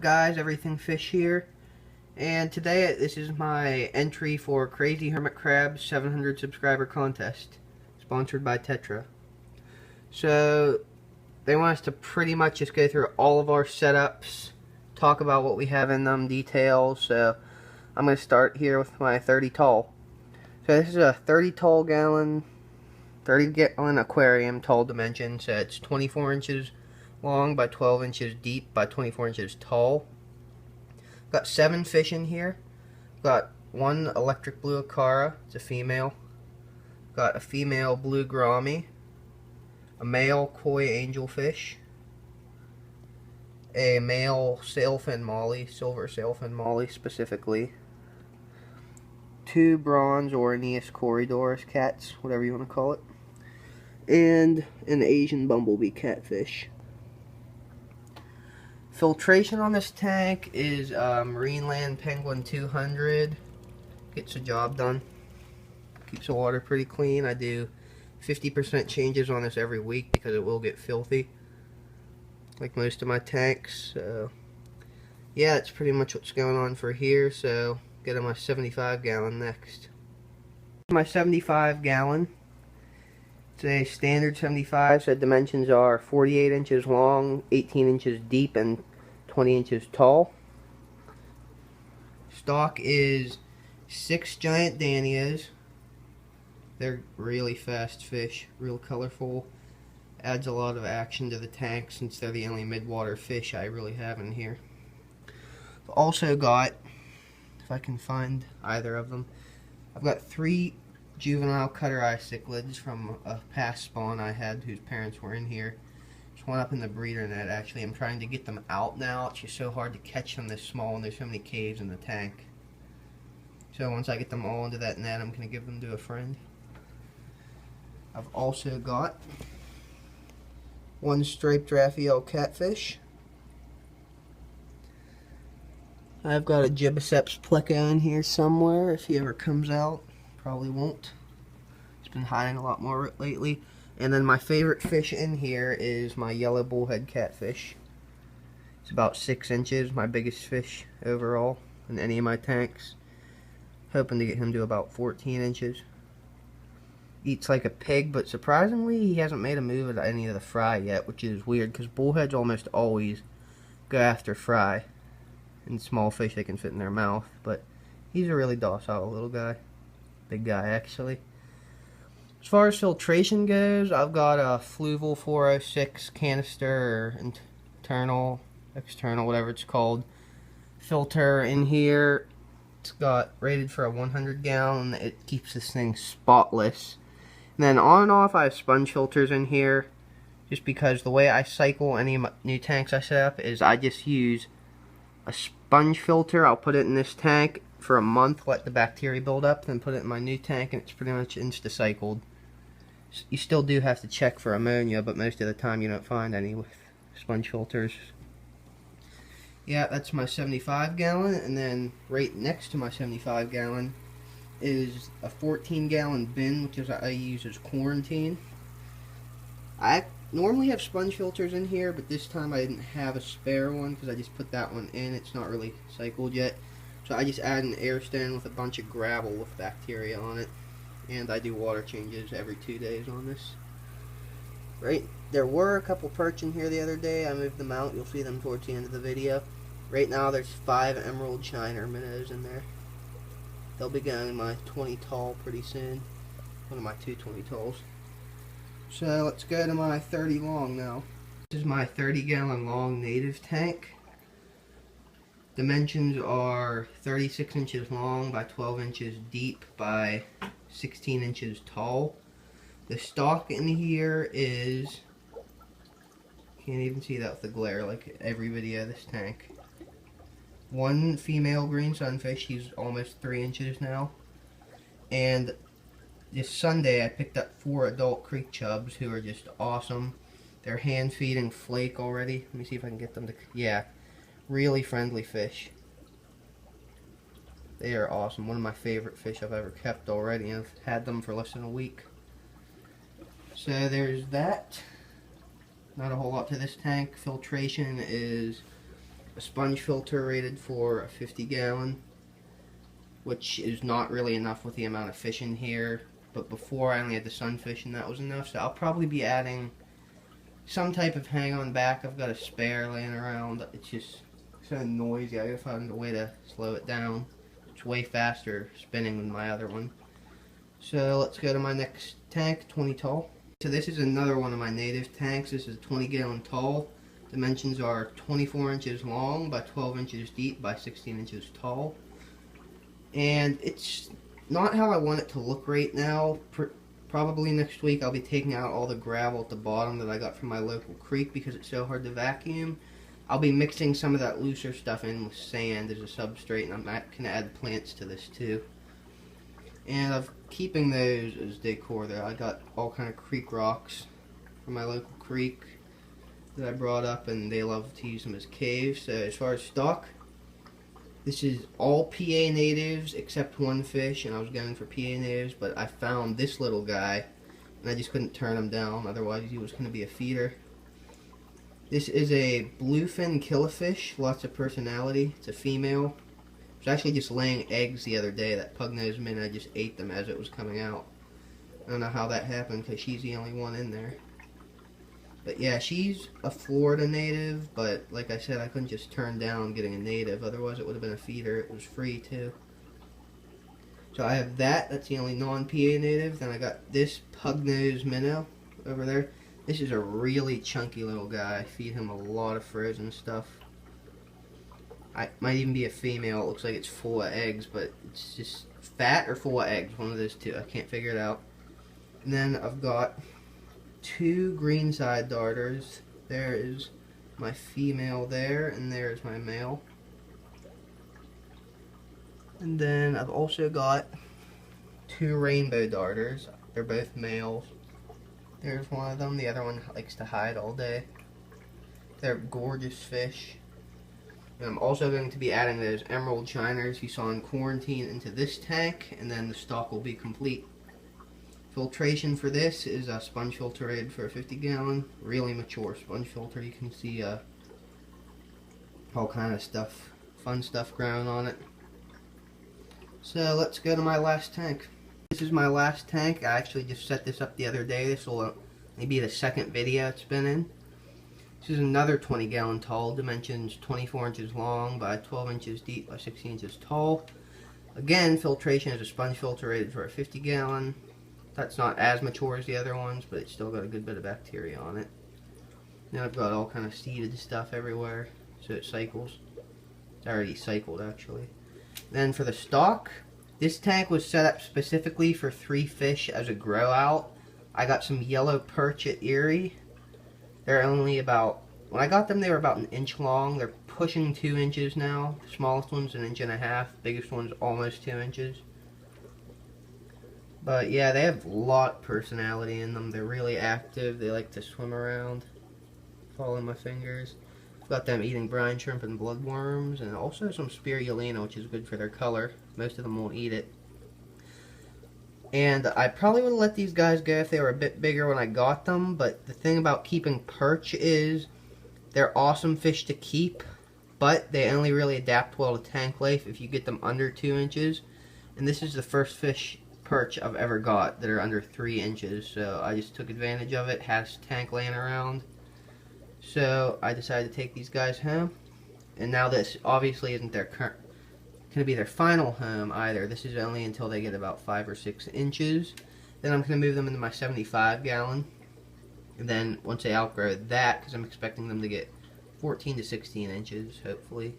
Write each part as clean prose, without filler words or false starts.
guys, Everything Fish here, and today this is my entry for Crazyhermitcrab 700 subscriber contest, sponsored by Tetra. So they want us to pretty much just go through all of our setups, talk about what we have in them, details. So I'm going to start here with my 30 tall. So this is a 30 gallon aquarium, tall dimension, so it's 24 inches long by 12 inches deep by 24 inches tall. Got 7 fish in here. Got one electric blue acara, it's a female. Got a female blue gourami, a male koi angelfish, a male sailfin molly, silver sailfin molly specifically, 2 bronze or Aeneas corridors cats, whatever you want to call it, and an Asian bumblebee catfish. Filtration on this tank is Marineland Penguin 200. Gets the job done. Keeps the water pretty clean. I do 50% changes on this every week because it will get filthy, like most of my tanks. So yeah, that's pretty much what's going on for here. So get on my 75 gallon next. My 75 gallon. It's a standard 75, so dimensions are 48 inches long, 18 inches deep, and 20 inches tall. Stock is 6 giant danias. They're really fast fish, real colorful. Adds a lot of action to the tank since they're the only mid-water fish I really have in here. I've also got, if I can find either of them, I've got 3 juvenile cutter eye cichlids from a past spawn I had whose parents were in here. There's one up in the breeder net actually. I'm trying to get them out now. It's just so hard to catch them this small and there's so many caves in the tank. So once I get them all into that net, I'm going to give them to a friend. I've also got 1 striped Raphael catfish. I've got a Gibiceps pleco in here somewhere if he ever comes out. Probably won't. It's been hiding a lot more lately. And then my favorite fish in here is my yellow bullhead catfish. It's about 6 inches, my biggest fish overall in any of my tanks. Hoping to get him to about 14 inches. Eats like a pig, but surprisingly he hasn't made a move at any of the fry yet, which is weird because bullheads almost always go after fry. And small fish they can fit in their mouth, but he's a really docile little guy. Big guy actually. As far as filtration goes, I've got a Fluval 406 canister or internal, external, whatever it's called, filter in here. It's got rated for a 100 gallon. It keeps this thing spotless. And then on and off I have sponge filters in here, just because the way I cycle any new tanks I set up is I just use a sponge filter. I'll put it in this tank for a month, let the bacteria build up, then put it in my new tank, and it's pretty much insta-cycled. You still do have to check for ammonia, but most of the time you don't find any with sponge filters. Yeah, that's my 75 gallon, and then right next to my 75 gallon is a 14 gallon bin, which is I use as quarantine. I normally have sponge filters in here, but this time I didn't have a spare one because I just put that one in. It's not really cycled yet. So I just add an air stone with a bunch of gravel with bacteria on it. And I do water changes every 2 days on this. Right, there were a couple perch in here the other day. I moved them out. You'll see them towards the end of the video. Right now there's 5 emerald shiner minnows in there. They'll be going in my 20 tall pretty soon. One of my 2 20 talls. So let's go to my 30 long now. This is my 30 gallon long native tank. Dimensions are 36 inches long by 12 inches deep by 16 inches tall. The stock in here is, can't even see that with the glare like every video of this tank. 1 female green sunfish, he's almost 3 inches now. And this Sunday I picked up 4 adult creek chubs who are just awesome. They're hand feeding flake already. Let me see if I can get them to, yeah, really friendly fish. They are awesome. One of my favorite fish I've ever kept already, and I've had them for less than a week. So there's that. Not a whole lot to this tank. Filtration is a sponge filter rated for a 50-gallon, which is not really enough with the amount of fish in here. But before I only had the sunfish and that was enough, so I'll probably be adding some type of hang-on back. I've got a spare laying around. It's just so noisy. I gotta find a way to slow it down. It's way faster spinning than my other one. So let's go to my next tank, 20 tall. So this is another one of my native tanks. This is a 20-gallon tall. Dimensions are 24 inches long by 12 inches deep by 16 inches tall. And it's not how I want it to look right now. Probably next week I'll be taking out all the gravel at the bottom that I got from my local creek because it's so hard to vacuum. I'll be mixing some of that looser stuff in with sand as a substrate, and I'm going to add plants to this too. And I'm keeping those as decor there. I got all kind of creek rocks from my local creek that I brought up, and they love to use them as caves. So as far as stock, this is all PA natives except one fish, and I was going for PA natives, but I found this little guy, and I just couldn't turn him down, otherwise he was going to be a feeder. This is a bluefin killifish, lots of personality. It's a female. It was actually just laying eggs the other day. That pug-nosed minnow just ate them as it was coming out. I don't know how that happened because she's the only one in there. But yeah, she's a Florida native, but like I said, I couldn't just turn down getting a native, otherwise it would have been a feeder. It was free too. So I have that, that's the only non-PA native. Then I got this pug-nosed minnow over there. This is a really chunky little guy. I feed him a lot of frozen stuff. I might even be a female. It looks like it's full of eggs, but it's just fat or full of eggs, one of those two. I can't figure it out. And then I've got two green side darters. There is my female there, and there's my male. And then I've also got two rainbow darters. They're both males. There's one of them. The other one likes to hide all day. They're gorgeous fish. And I'm also going to be adding those emerald shiners you saw in quarantine into this tank, and then the stock will be complete. Filtration for this is a sponge filter rated for a 50-gallon. Really mature sponge filter. You can see all kind of stuff, fun stuff growing on it. So let's go to my last tank. This is my last tank. I actually just set this up the other day. This will maybe the second video it's been in. This is another 20-gallon tall, dimensions 24 inches long by 12 inches deep by 16 inches tall. Again, filtration is a sponge filter rated for a 50-gallon. That's not as mature as the other ones, but it's still got a good bit of bacteria on it. Now I've got all kind of seeded stuff everywhere, so it cycles. It's already cycled, actually. Then for the stock, this tank was set up specifically for 3 fish as a grow out. I got some yellow perch at Erie. They're only about, when I got them they were about an inch long. They're pushing 2 inches now. The smallest one's an inch and a half. Biggest one's almost 2 inches. But yeah, they have a lot of personality in them. They're really active. They like to swim around, follow my fingers. I've got them eating brine shrimp and bloodworms, and also some spirulina, which is good for their color. Most of them won't eat it. And I probably would have let these guys go if they were a bit bigger when I got them, but the thing about keeping perch is they're awesome fish to keep, but they only really adapt well to tank life if you get them under 2 inches. And this is the first fish perch I've ever got that are under 3 inches, so I just took advantage of it. Had a tank laying around, so I decided to take these guys home. And now this obviously isn't their current going to be their final home either. This is only until they get about 5 or 6 inches. Then I'm going to move them into my 75-gallon, and then once they outgrow that, because I'm expecting them to get 14 to 16 inches hopefully,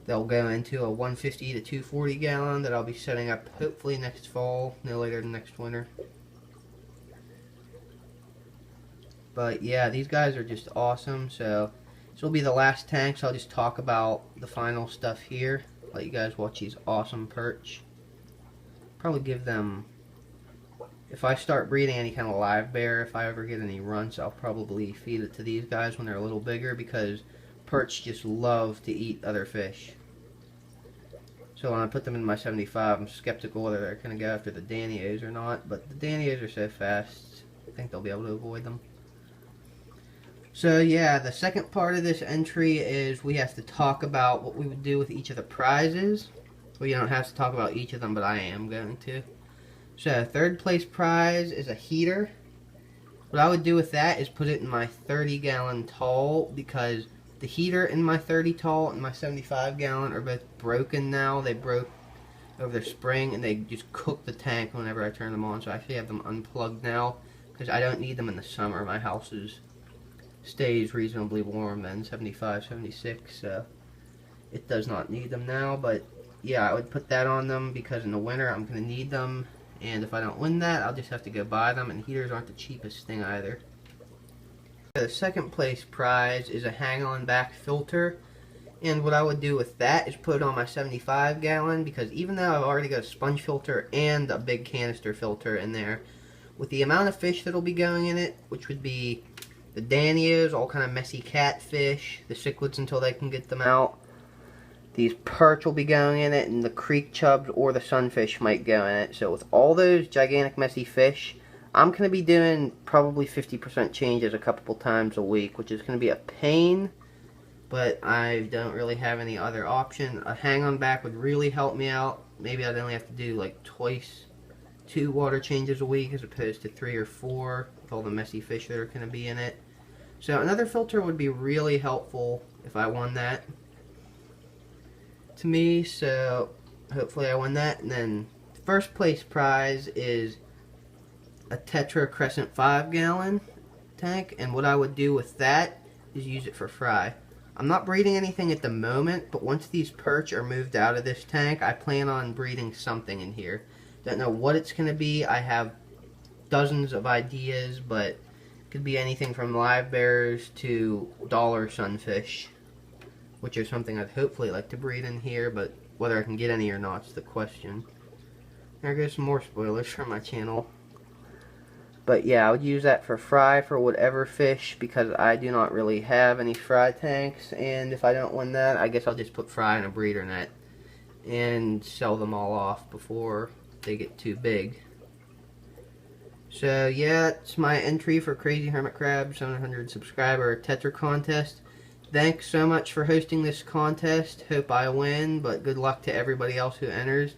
they'll go into a 150 to 240 gallon that I'll be setting up hopefully next fall, no later than next winter. But yeah, these guys are just awesome. So this will be the last tank, so I'll just talk about the final stuff here. Let you guys watch these awesome perch. Probably give them, if I start breeding any kind of live bear, if I ever get any runts, I'll probably feed it to these guys when they're a little bigger, because perch just love to eat other fish. So when I put them in my 75, I'm skeptical whether they're going to go after the Danios or not, but the Danios are so fast, I think they'll be able to avoid them. So yeah, the second part of this entry is we have to talk about what we would do with each of the prizes. Well, you don't have to talk about each of them, but I am going to. So third place prize is a heater. What I would do with that is put it in my 30-gallon tall, because the heater in my 30 tall and my 75-gallon are both broken now. They broke over their spring and they just cook the tank whenever I turn them on. So I actually have them unplugged now because I don't need them in the summer. My house stays reasonably warm then, 75, 76, so it does not need them now. But yeah, I would put that on them because in the winter I'm going to need them. And if I don't win that, I'll just have to go buy them, and heaters aren't the cheapest thing either. The second place prize is a hang-on back filter, and what I would do with that is put it on my 75-gallon, because even though I've already got a sponge filter and a big canister filter in there, with the amount of fish that'll be going in it, which would be the danios, all kind of messy catfish, the cichlids until they can get them out, these perch will be going in it, and the creek chubs or the sunfish might go in it. So with all those gigantic messy fish, I'm going to be doing probably 50% changes a couple times a week, which is going to be a pain, but I don't really have any other option. A hang-on back would really help me out. Maybe I'd only have to do like 2 water changes a week as opposed to 3 or 4 with all the messy fish that are going to be in it. So another filter would be really helpful if I won that to me, so hopefully I won that. And then the first place prize is a Tetra Crescent 5-gallon tank, and what I would do with that is use it for fry. I'm not breeding anything at the moment, but once these perch are moved out of this tank, I plan on breeding something in here. Don't know what it's going to be. I have dozens of ideas, but it could be anything from live bears to dollar sunfish, which is something I'd hopefully like to breed in here, but whether I can get any or not is the question. There goes some more spoilers from my channel. But yeah, I would use that for fry for whatever fish, because I do not really have any fry tanks, and if I don't win that, I guess I'll just put fry in a breeder net and sell them all off before they get too big. So yeah, it's my entry for Crazyhermitcrab 700 subscriber Tetra contest. Thanks so much for hosting this contest. Hope I win, but good luck to everybody else who enters.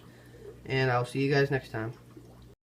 And I'll see you guys next time.